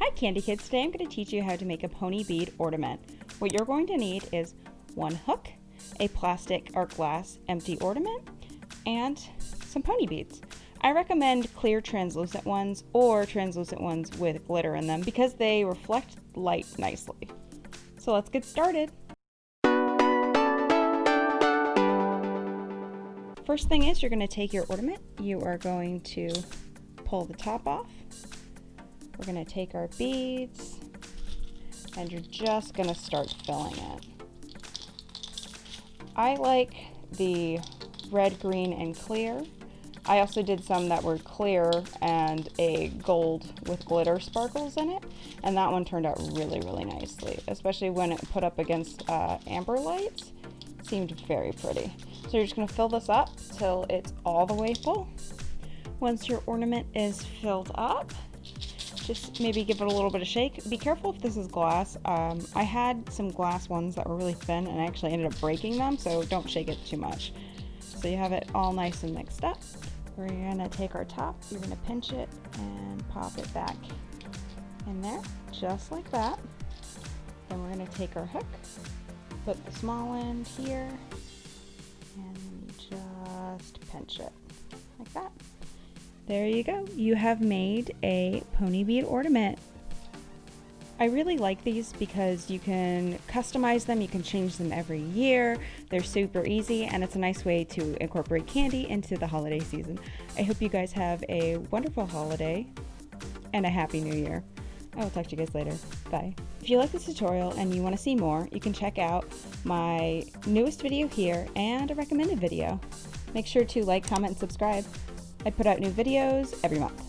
Hi Candy Kids, today I'm going to teach you how to make a pony bead ornament. What you're going to need is one hook, a plastic or glass empty ornament, and some pony beads. I recommend clear translucent ones or translucent ones with glitter in them because they reflect light nicely. So let's get started. First thing is you're going to take your ornament. You are going to pull the top off. We're going to take our beads and you're just going to start filling it. I like the red, green, and clear. I also did some that were clear and a gold with glitter sparkles in it, and that one turned out really, really nicely, especially when it put up against amber lights. It seemed very pretty. So you're just going to fill this up till it's all the way full. Once your ornament is filled up, just maybe give it a little bit of shake. Be careful if this is glass. I had some glass ones that were really thin and I actually ended up breaking them, so don't shake it too much. So you have it all nice and mixed up. We're gonna take our top, you're gonna pinch it and pop it back in there, just like that. Then we're gonna take our hook, put the small end here, and just pinch it like that. There you go. You have made a pony bead ornament. I really like these because you can customize them, you can change them every year. They're super easy and it's a nice way to incorporate candy into the holiday season. I hope you guys have a wonderful holiday and a happy new year. I will talk to you guys later. Bye. If you like this tutorial and you want to see more, you can check out my newest video here and a recommended video. Make sure to like, comment, and subscribe. I put out new videos every month.